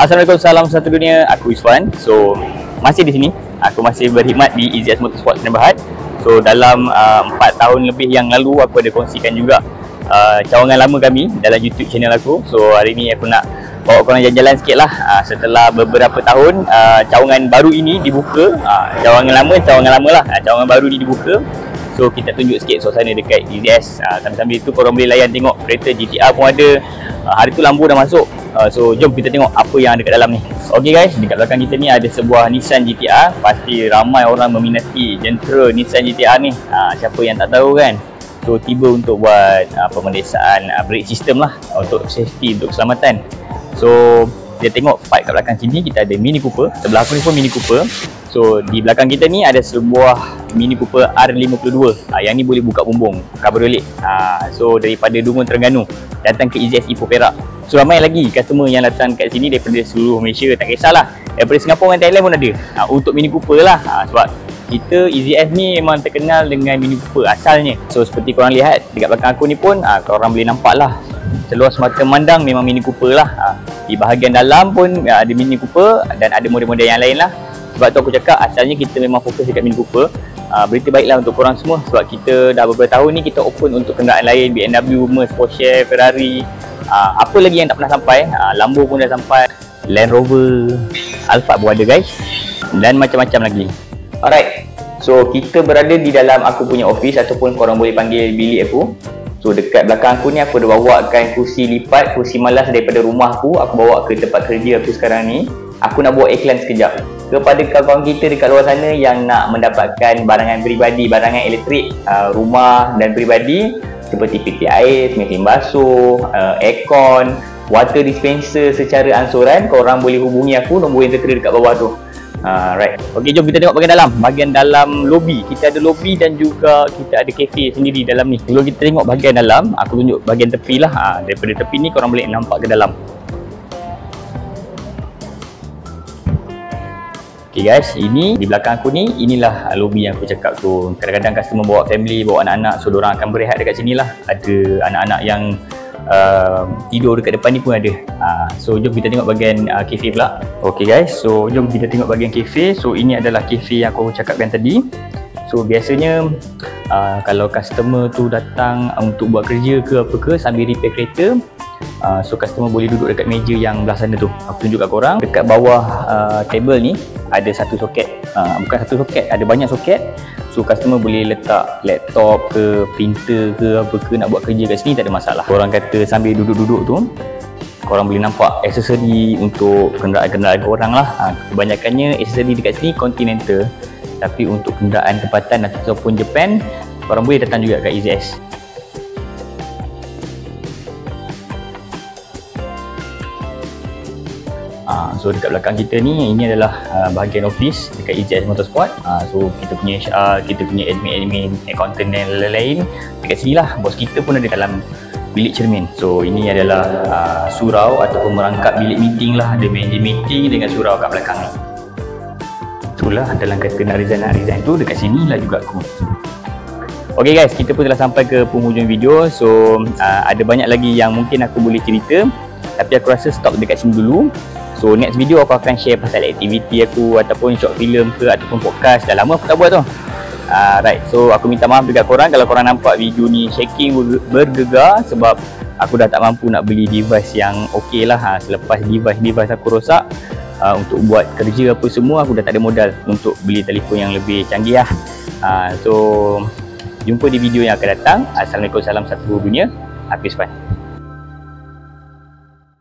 Assalamualaikum, salam satu dunia. Aku Iswan. So masih di sini. Aku masih berkhidmat di EZS Motorsport Sdn Bhd. So dalam 4 tahun lebih yang lalu aku ada kongsikan juga cawangan lama kami dalam YouTube channel aku. So hari ni aku nak bawa korang jalan-jalan sikit lah. Setelah beberapa tahun cawangan baru ini dibuka. Cawangan lama lah. Cawangan baru ni dibuka. So kita tunjuk sikit suasana dekat EZS. Sambil-sambil tu korang boleh layan tengok kereta GTR pun ada. Hari tu lampu dah masuk. So jom kita tengok apa yang ada kat dalam ni. Okay guys, dekat belakang kita ni ada sebuah Nissan GTR. Pasti ramai orang meminati jentera Nissan GTR ni. Siapa yang tak tahu kan. So tiba untuk buat pemeriksaan brake system lah, untuk safety, untuk keselamatan. So kita tengok part kat belakang sini kita ada Mini Cooper. Sebelah aku ni pun Mini Cooper. So di belakang kita ni ada sebuah Mini Cooper R52. Yang ni boleh buka bumbung, cabriolet. So daripada Dungun Terengganu datang ke EZS Ipoh Perak. So ramai lagi customer yang datang kat sini daripada seluruh Malaysia, tak kisahlah. Daripada Singapura dan Thailand pun ada. Untuk Mini Cooper lah. Sebab kita EZS ni memang terkenal dengan Mini Cooper asalnya. So seperti korang lihat dekat belakang aku ni pun korang boleh nampak lah, seluas mata memandang memang Mini Cooper lah. Di bahagian dalam pun ada Mini Cooper dan ada model-model yang lain lah. Sebab tu aku cakap asalnya kita memang fokus dekat Mini Cooper. Berita baiklah untuk korang semua sebab kita dah beberapa tahun ni kita open untuk kenderaan lain, BMW, Merc, Porsche, Ferrari. Apa lagi yang tak pernah sampai, Lambo pun dah sampai, Land Rover, Alphard pun ada guys, dan macam-macam lagi. Alright, so kita berada di dalam aku punya office ataupun korang boleh panggil bilik aku. So dekat belakang aku ni aku dah bawakan kursi lipat, kursi malas daripada rumah aku bawa ke tempat kerja aku sekarang ni. Aku nak buat iklan sekejap kepada kawan-kawan kita dekat luar sana yang nak mendapatkan barangan peribadi, barangan elektrik rumah dan peribadi seperti piti air, mesin basuh, aircon, water dispenser secara ansuran. Korang boleh hubungi aku, nombor yang tertera dekat bawah tu. Right. Okey, jom kita tengok bahagian dalam. Bahagian dalam lobby. Kita ada lobby dan juga kita ada kafe sendiri dalam ni. Kalau kita tengok bahagian dalam, aku tunjuk bahagian tepi lah. Daripada tepi ni korang boleh nampak ke dalam. Okay guys, ini di belakang aku ni, inilah lobby yang aku cakap tu. Kadang-kadang customer bawa family, bawa anak-anak, so diorang akan berehat dekat sini lah. Ada anak-anak yang tidur dekat depan ni pun ada. So jom kita tengok bahagian kafe pula. Okay guys, so jom kita tengok bahagian kafe. So ini adalah kafe yang aku cakapkan tadi. So biasanya kalau customer tu datang untuk buat kerja ke apa ke sambil repair kereta, so customer boleh duduk dekat meja yang belah sana tu. Aku tunjuk kat korang. Dekat bawah table ni ada satu soket. Bukan satu soket, ada banyak soket. So customer boleh letak laptop ke, printer ke apa ke, nak buat kerja kat sini tak ada masalah. Korang kata sambil duduk-duduk tu korang boleh nampak aksesori untuk kenderaan-kenderaan korang lah. Kebanyakannya aksesori dekat sini Continental. Tapi untuk kenderaan tempatan ataupun Japan, korang boleh datang juga kat EZS. So dekat belakang kita ni, ini adalah bahagian office dekat EZS Motorsport. So kita punya HR, kita punya admin, accountant dan lain-lain dekat sini lah. Bos kita pun ada dalam bilik cermin. So ini adalah surau ataupun merangkap bilik meeting lah. Ada meja meeting dengan surau kat belakang ni. Itulah dalam kata nak resign tu dekat sini lah juga aku. Okay guys, kita pun telah sampai ke penghujung video. So ada banyak lagi yang mungkin aku boleh cerita, tapi aku rasa stop dekat sini dulu. So next video aku akan share pasal aktiviti aku ataupun short film ke ataupun podcast. Dah lama aku tak buat tu. Right, so aku minta maaf dekat korang kalau korang nampak video ni shaking bergegar sebab aku dah tak mampu nak beli device yang okey lah. Selepas device aku rosak, untuk buat kerja apa semua aku dah tak ada modal untuk beli telefon yang lebih canggih lah. So jumpa di video yang akan datang. Assalamualaikum, salam satu dunia. Aku Iswan.